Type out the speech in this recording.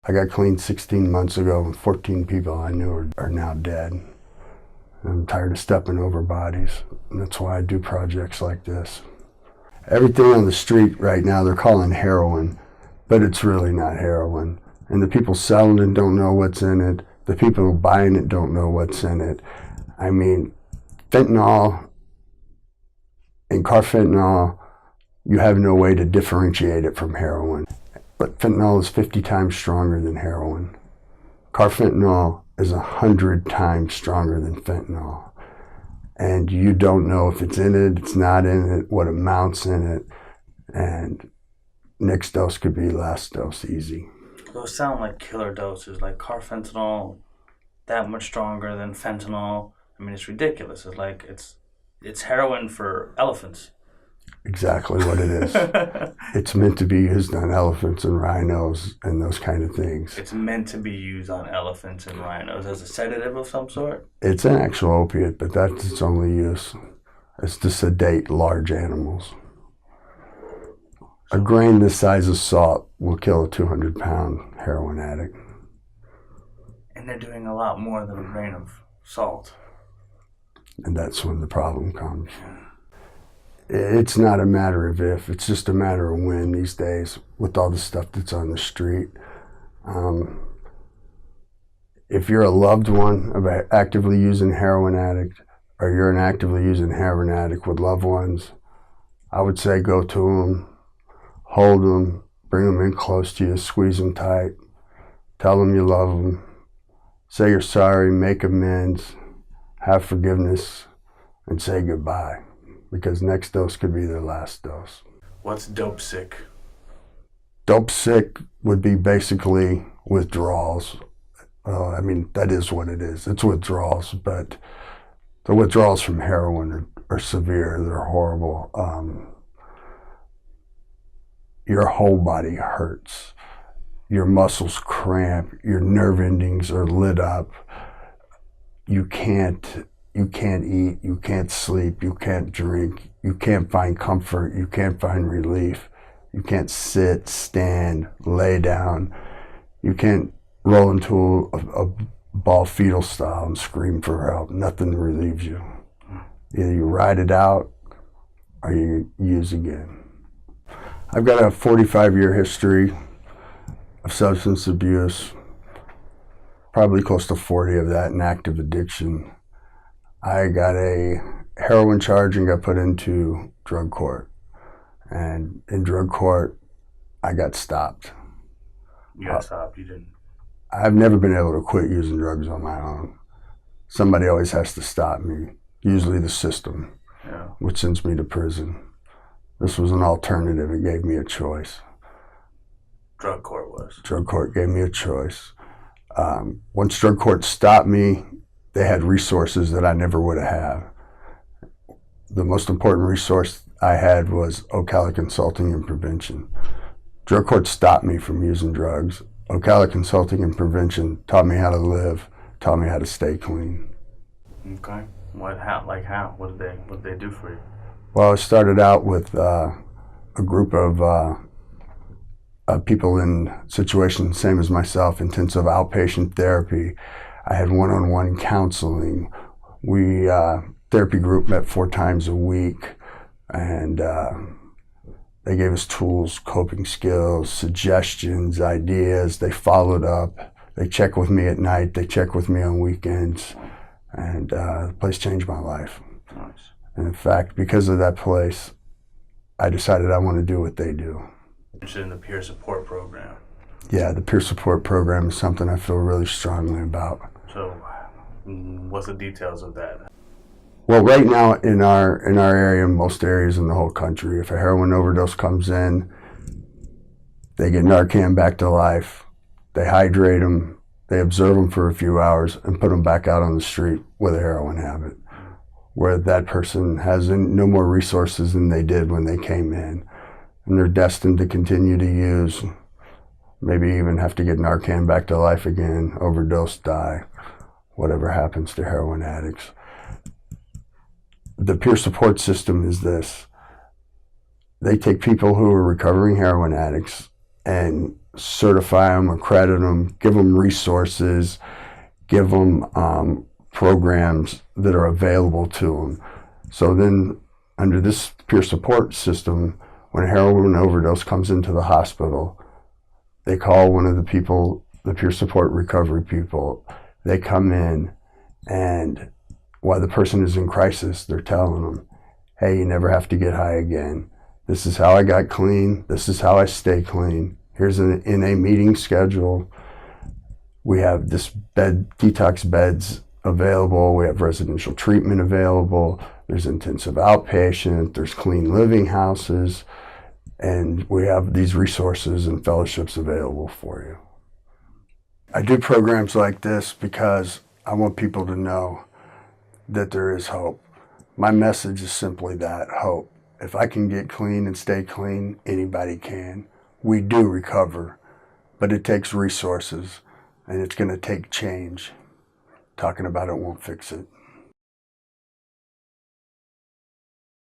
I got clean 16 months ago, and 14 people I knew are now dead. I'm tired of stepping over bodies, and that's why I do projects like this. Everything on the street right now they're calling heroin, but it's really not heroin. And the people selling it don't know what's in it. The people buying it don't know what's in it. I mean, fentanyl and carfentanil, you have no way to differentiate it from heroin. But fentanyl is 50 times stronger than heroin. Carfentanil is 100 times stronger than fentanyl. And you don't know if it's in it, it's not in it, what amounts in it, and next dose could be last dose easy. Those sound like killer doses, like carfentanil, that much stronger than fentanyl. I mean, it's ridiculous. It's like it's heroin for elephants. Exactly what it is. It's meant to be used on elephants and rhinos and those kind of things. It's meant to be used on elephants and rhinos as a sedative of some sort? It's an actual opiate, but that's its only use. It's to sedate large animals. A grain the size of salt will kill a 200-pound heroin addict. And they're doing a lot more than a grain of salt. And that's when the problem comes. It's not a matter of if, it's just a matter of when these days with all the stuff that's on the street. If you're a loved one of an actively using heroin addict, or you're an actively using heroin addict with loved ones, I would say go to them, hold them, bring them in close to you, squeeze them tight, tell them you love them, say you're sorry, make amends, have forgiveness, and say goodbye. Because next dose could be their last dose. What's dope sick? Dope sick would be basically withdrawals. I mean, that is what it is. It's withdrawals, but the withdrawals from heroin are severe. They're horrible. Your whole body hurts. Your muscles cramp. Your nerve endings are lit up. You can't eat, you can't sleep, you can't drink, you can't find comfort, you can't find relief, you can't sit, stand, lay down, you can't roll into a ball fetal style and scream for help. Nothing relieves you. Either you ride it out or you use again. I've got a 45-year history of substance abuse, probably close to 40 of that in active addiction. I got a heroin charge and got put into drug court. And in drug court, I got stopped. You got stopped, you didn't? I've never been able to quit using drugs on my own. Somebody always has to stop me, usually the system, which sends me to prison. This was an alternative. It gave me a choice. Drug court was? Drug court gave me a choice. Once drug court stopped me, they had resources that I never would have had. The most important resource I had was Ocala Consulting and Prevention. Drug court stopped me from using drugs. Ocala Consulting and Prevention taught me how to live, taught me how to stay clean. Okay. How? What did they do for you? Well, I started out with a group of people in situations same as myself, intensive outpatient therapy. I had one-on-one counseling. We, therapy group met 4 times a week, and they gave us tools, coping skills, suggestions, ideas. They followed up. They check with me at night. They check with me on weekends, and the place changed my life. Nice. And in fact, because of that place, I decided I want to do what they do. Interested in the peer support program? Yeah, the peer support program is something I feel really strongly about. So, what's the details of that? Well, right now in our area, most areas in the whole country, if a heroin overdose comes in, they get Narcan back to life, they hydrate them, they observe them for a few hours, and put them back out on the street with a heroin habit, where that person has no more resources than they did when they came in. And they're destined to continue to use, maybe even have to get Narcan back to life again, overdose, die, whatever happens to heroin addicts. The peer support system is this. They take people who are recovering heroin addicts and certify them, accredit them, give them resources, give them programs that are available to them. So then, under this peer support system, when a heroin overdose comes into the hospital, they call one of the people, the peer support recovery people. They come in, and while the person is in crisis, they're telling them, hey, you never have to get high again. This is how I got clean. This is how I stay clean. Here's an NA meeting schedule. We have this detox beds available. We have residential treatment available. There's intensive outpatient. There's clean living houses. And we have these resources and fellowships available for you. I do programs like this because I want people to know that there is hope. My message is simply that, hope. If I can get clean and stay clean, anybody can. We do recover, but it takes resources, and it's going to take change. Talking about it won't fix it.